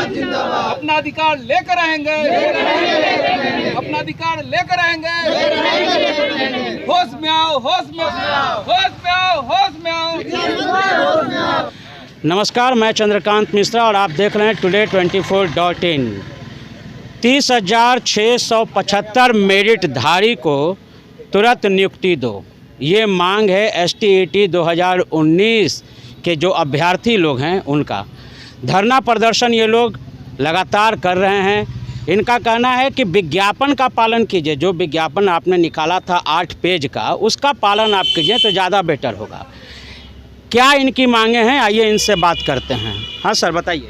अपना अधिकार लेकर रहेंगे, अपना अधिकार लेकर रहेंगे। होश में आओ, होश में आओ, होश में आओ, होश में आओ। नमस्कार, मैं चंद्रकांत मिश्रा और आप देख रहे हैं टुडे 24.in। 30,675 मेरिटधारी को तुरंत नियुक्ति दो, ये मांग है STET 2019 के जो अभ्यर्थी लोग हैं उनका। धरना प्रदर्शन ये लोग लगातार कर रहे हैं। इनका कहना है कि विज्ञापन का पालन कीजिए, जो विज्ञापन आपने निकाला था 8 पेज का, उसका पालन आप कीजिए तो ज़्यादा बेटर होगा। क्या इनकी मांगे हैं, आइए इनसे बात करते हैं। हाँ सर, बताइए।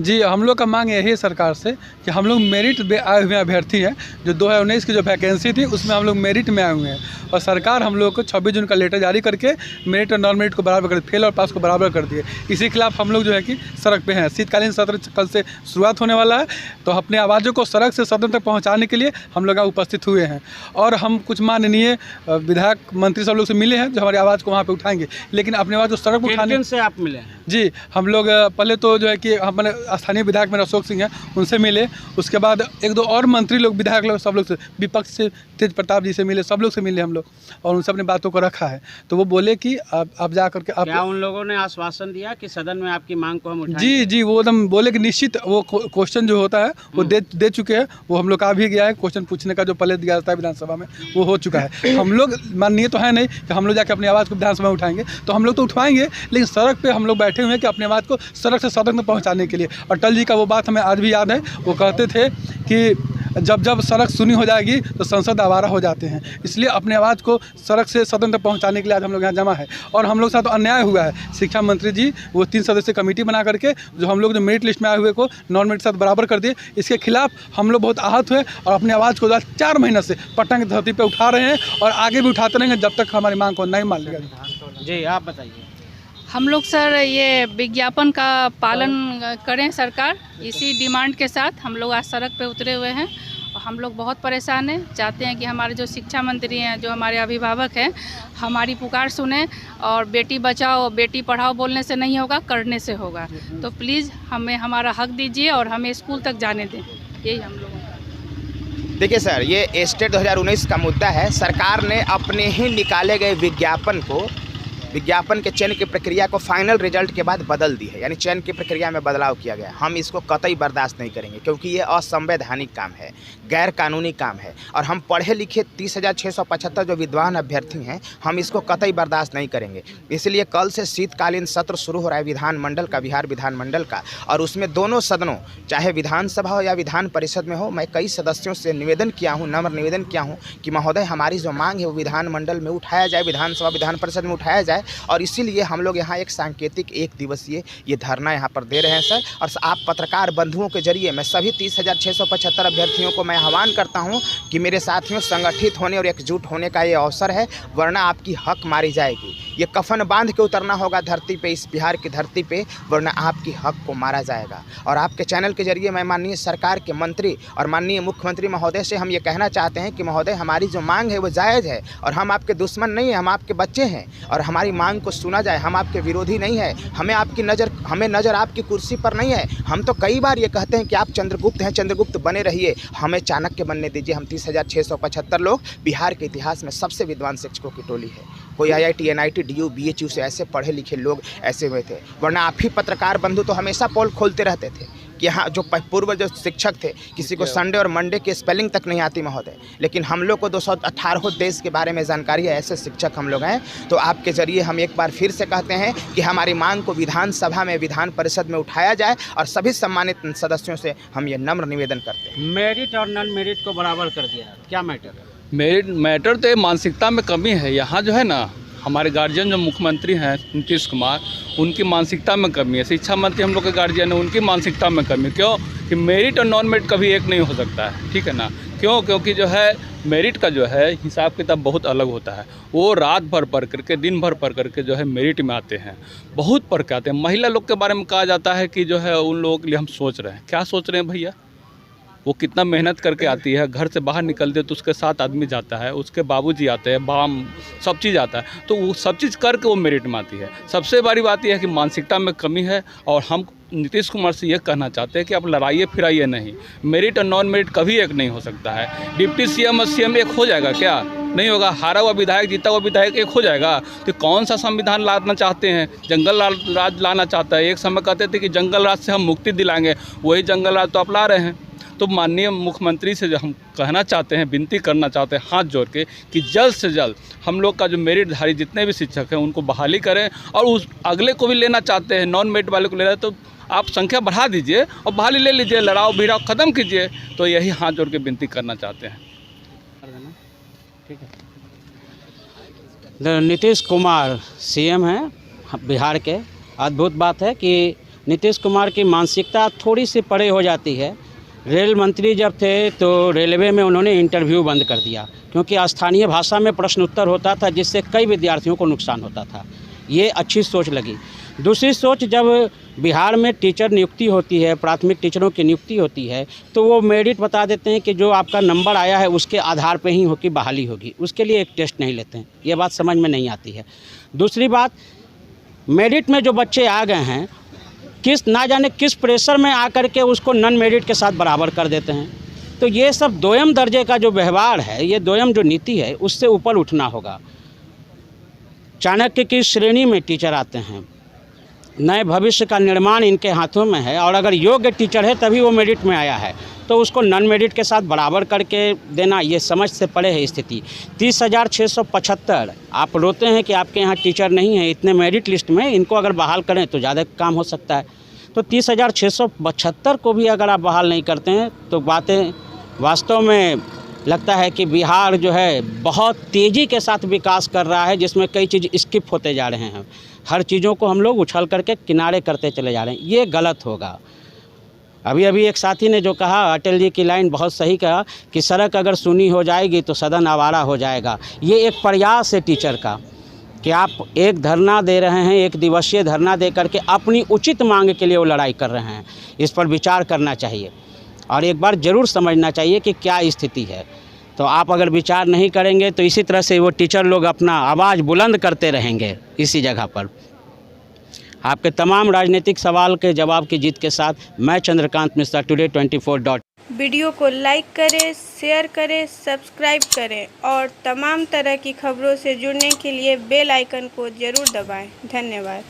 जी, हम लोग का मांग यही है सरकार से कि हम लोग मेरिट आए हुए अभ्यर्थी हैं। जो 2019 की जो वैकेंसी थी उसमें हम लोग मेरिट में आए हुए हैं और सरकार हम लोग को 26 जून का लेटर जारी करके मेरिट और नॉन मेरिट को बराबर कर दी, फेल और पास को बराबर कर दिए। इसी खिलाफ हम लोग जो है कि सड़क पे हैं। शीतकालीन सत्र कल से शुरुआत होने वाला है, तो अपने आवाज़ों को सड़क से सदन तक पहुँचाने के लिए हम लोग यहाँ उपस्थित हुए हैं। और हम कुछ माननीय विधायक मंत्री सब लोग से मिले हैं जो हमारी आवाज़ को वहाँ पर उठाएंगे, लेकिन अपनी आवाज़ को सड़क पर उठाने से आप मिले हैं? जी, हम लोग पहले तो जो है कि हमारे स्थानीय विधायक मेरा अशोक सिंह हैं, उनसे मिले। उसके बाद 1-2 और मंत्री लोग, विधायक लोग, सब लोग से, विपक्ष से तेज प्रताप जी से मिले, सब लोग से मिले हम लोग, और उनसे अपनी बातों को रखा है। तो वो बोले कि आप जा करके आप, क्या उन लोगों ने आश्वासन दिया कि सदन में आपकी मांग को हम उठाएंगे? जी, वो एकदम बोले कि निश्चित वो क्वेश्चन जो होता है वो दे चुके हैं। वो हम लोग का भी गया है, क्वेश्चन पूछने का जो पहले दिया जाता है विधानसभा में, वो हो चुका है। हम लोग माननीय तो है नहीं कि हम लोग जाके अपनी आवाज़ को विधानसभा में उठाएंगे, तो हम लोग तो उठवाएंगे, लेकिन सड़क पर हम लोग बैठे हुए हैं कि अपनी आवाज़ को सड़क से सदन में पहुँचाने के लिए। अटल जी का वो बात हमें आज भी याद है, वो कहते थे कि जब सड़क सुनी हो जाएगी तो संसद आवारा हो जाते हैं। इसलिए अपने आवाज़ को सड़क से सदन तक पहुंचाने के लिए आज हम लोग यहाँ जमा है। और हम लोग साथ अन्याय हुआ है। शिक्षा मंत्री जी वो 3 सदस्यीय कमेटी बना करके जो हम लोग जो मेरिट लिस्ट में आए हुए को नॉन मेरिट साथ बराबर कर दिए, इसके खिलाफ हम लोग बहुत आहत हुए और अपनी आवाज़ को 4 महीने से पटना की धरती पर उठा रहे हैं और आगे भी उठाते रहेंगे जब तक हमारी मांग को नहीं मान लिया। जी, आप बताइए। हम लोग सर ये विज्ञापन का पालन करें सरकार, इसी डिमांड के साथ हम लोग आज सड़क पे उतरे हुए हैं। और हम लोग बहुत परेशान हैं, चाहते हैं कि हमारे जो शिक्षा मंत्री हैं, जो हमारे अभिभावक हैं, हमारी पुकार सुने और बेटी बचाओ बेटी पढ़ाओ बोलने से नहीं होगा, करने से होगा। तो प्लीज़ हमें हमारा हक दीजिए और हमें स्कूल तक जाने दें, यही हम लोगों का। देखिए सर, ये स्टेट 2019 का मुद्दा है। सरकार ने अपने ही निकाले गए विज्ञापन के चयन की प्रक्रिया को फाइनल रिजल्ट के बाद बदल दी है, यानी चयन की प्रक्रिया में बदलाव किया गया। हम इसको कतई बर्दाश्त नहीं करेंगे, क्योंकि ये असंवैधानिक काम है, गैर कानूनी काम है। और हम पढ़े लिखे 30,675 जो विद्वान अभ्यर्थी हैं, हम इसको कतई बर्दाश्त नहीं करेंगे। इसलिए कल से शीतकालीन सत्र शुरू हो रहा है विधानमंडल का, बिहार विधानमंडल का, और उसमें दोनों सदनों, चाहे विधानसभा हो या विधान परिषद में हो, मैं कई सदस्यों से निवेदन किया हूँ, नम्र निवेदन किया हूँ कि महोदय हमारी जो मांग है वो विधानमंडल में उठाया जाए, विधानसभा विधान परिषद में उठाया जाए। और इसीलिए हम लोग यहाँ एक सांकेतिक 1 दिवसीय ये धरना यहाँ पर दे रहे हैं सर। और आप पत्रकार बंधुओं के जरिए मैं सभी 30,675 अभ्यर्थियों को मैं आह्वान करता हूँ कि मेरे साथियों, संगठित होने और एकजुट होने का ये अवसर है, वरना आपकी हक मारी जाएगी। ये कफन बांध के उतरना होगा धरती पे, इस बिहार की धरती पे, वरना आपकी हक को मारा जाएगा। और आपके चैनल के जरिए मैं माननीय सरकार के मंत्री और माननीय मुख्यमंत्री महोदय से हम ये कहना चाहते हैं कि महोदय हमारी जो मांग है वो जायज़ है और हम आपके दुश्मन नहीं हैं, हम आपके बच्चे हैं और हमारी मांग को सुना जाए। हम आपके विरोधी नहीं है, हमें नज़र आपकी कुर्सी पर नहीं है। हम तो कई बार ये कहते हैं कि आप चंद्रगुप्त हैं, चंद्रगुप्त बने रहिए, हमें चाणक्य बनने दीजिए। हम 30,675 लोग बिहार के इतिहास में सबसे विद्वान शिक्षकों की टोली है। कोई IIT, NIT, DU, BHU से ऐसे पढ़े लिखे लोग ऐसे हुए थे, वरना आप ही पत्रकार बंधु तो हमेशा पोल खोलते रहते थे कि यहाँ जो पूर्व जो शिक्षक थे, किसी को संडे और मंडे की स्पेलिंग तक नहीं आती महोदय, लेकिन हम लोग को 218 देश के बारे में जानकारी है, ऐसे शिक्षक हम लोग हैं। तो आपके ज़रिए हम एक बार फिर से कहते हैं कि हमारी मांग को विधानसभा में, विधान परिषद में उठाया जाए और सभी सम्मानित सदस्यों से हम ये नम्र निवेदन करते हैं। मेरिट और नॉन मेरिट को बराबर कर दिया है, क्या मैटर है? मेरिट मैटर तो मानसिकता में कमी है। यहाँ जो है ना, हमारे गार्जियन जो मुख्यमंत्री हैं नीतीश कुमार, उनकी मानसिकता में कमी है। शिक्षा मंत्री हम लोग के गार्जियन है, उनकी मानसिकता में कमी। क्यों कि मेरिट और नॉन मेरिट कभी एक नहीं हो सकता है, ठीक है ना। क्योंकि जो है मेरिट का जो है हिसाब किताब बहुत अलग होता है। वो रात भर पढ़ करके, दिन भर पढ़ करके जो है मेरिट में आते हैं, बहुत पढ़ के आते हैं। महिला लोग के बारे में कहा जाता है कि जो है उन लोगों के लिए हम सोच रहे हैं। क्या सोच रहे हैं भैया? वो कितना मेहनत करके आती है, घर से बाहर निकलते हैं तो उसके साथ आदमी जाता है, उसके बाबूजी आते हैं, बाम सब चीज़ आता है, तो वो सब चीज़ करके वो मेरिट में आती है। सबसे बड़ी बात यह है कि मानसिकता में कमी है और हम नीतीश कुमार से ये कहना चाहते हैं कि आप लड़ाइए फिराइए नहीं, मेरिट और नॉन मेरिट कभी एक नहीं हो सकता है। डिप्टी सीएम और सीएम एक हो जाएगा क्या? नहीं होगा। हारा हुआ विधायक जीता हुआ विधायक एक हो जाएगा? तो कौन सा संविधान लाना चाहते हैं? जंगल राज लाना चाहता है। एक समय कहते थे कि जंगल राज से हम मुक्ति दिलाएंगे, वही जंगल राज तो आप ला रहे हैं। तो माननीय मुख्यमंत्री से हम कहना चाहते हैं, विनती करना चाहते हैं हाथ जोड़ के कि जल्द से जल्द हम लोग का जो मेरिटधारी जितने भी शिक्षक हैं उनको बहाली करें, और उस अगले को भी लेना चाहते हैं, नॉन मेरिट वाले को ले रहे हैं तो आप संख्या बढ़ा दीजिए और बहाली ले लीजिए, लड़ाओ भिड़ाओ ख़त्म कीजिए। तो यही हाथ जोड़ के विनती करना चाहते हैं। नीतीश कुमार सीएम हैं बिहार के। अद्भुत बात है कि नीतीश कुमार की मानसिकता थोड़ी सी परे हो जाती है। रेल मंत्री जब थे तो रेलवे में उन्होंने इंटरव्यू बंद कर दिया, क्योंकि स्थानीय भाषा में प्रश्न उत्तर होता था जिससे कई विद्यार्थियों को नुकसान होता था। ये अच्छी सोच लगी। दूसरी सोच, जब बिहार में टीचर नियुक्ति होती है, प्राथमिक टीचरों की नियुक्ति होती है, तो वो मेरिट बता देते हैं कि जो आपका नंबर आया है उसके आधार पे ही होगी बहाली होगी, उसके लिए एक टेस्ट नहीं लेते हैं। ये बात समझ में नहीं आती है। दूसरी बात, मेरिट में जो बच्चे आ गए हैं, ना जाने किस प्रेशर में आकर के उसको नॉन मेरिट के साथ बराबर कर देते हैं। तो ये सब दोयम दर्जे का जो व्यवहार है, ये दोयम जो नीति है, उससे ऊपर उठना होगा। चाणक्य की श्रेणी में टीचर आते हैं, नए भविष्य का निर्माण इनके हाथों में है, और अगर योग्य टीचर है तभी वो मेरिट में आया है, तो उसको नॉन मेरिट के साथ बराबर करके देना ये समझ से परे है स्थिति। 30,675 आप रोते हैं कि आपके यहाँ टीचर नहीं है, इतने मेरिट लिस्ट में इनको अगर बहाल करें तो ज़्यादा काम हो सकता है। तो 30,675 को भी अगर आप बहाल नहीं करते हैं तो बातें वास्तव में लगता है कि बिहार जो है बहुत तेज़ी के साथ विकास कर रहा है, जिसमें कई चीज़ स्किप होते जा रहे हैं। हर चीज़ों को हम लोग उछल करके किनारे करते चले जा रहे हैं, ये गलत होगा। अभी अभी एक साथी ने जो कहा, अटल जी की लाइन बहुत सही कहा कि सड़क अगर सुनी हो जाएगी तो सदन आवारा हो जाएगा। ये एक प्रयास है टीचर का कि आप एक धरना दे रहे हैं, एक दिवसीय धरना दे करके अपनी उचित मांग के लिए वो लड़ाई कर रहे हैं। इस पर विचार करना चाहिए और एक बार ज़रूर समझना चाहिए कि क्या स्थिति है। तो आप अगर विचार नहीं करेंगे तो इसी तरह से वो टीचर लोग अपना आवाज़ बुलंद करते रहेंगे इसी जगह पर। आपके तमाम राजनीतिक सवाल के जवाब की जीत के साथ मैं चंद्रकांत मिश्रा, टुडे 24। वीडियो को लाइक करें, शेयर करें, सब्सक्राइब करें और तमाम तरह की खबरों से जुड़ने के लिए बेल आइकन को ज़रूर दबाएं। धन्यवाद।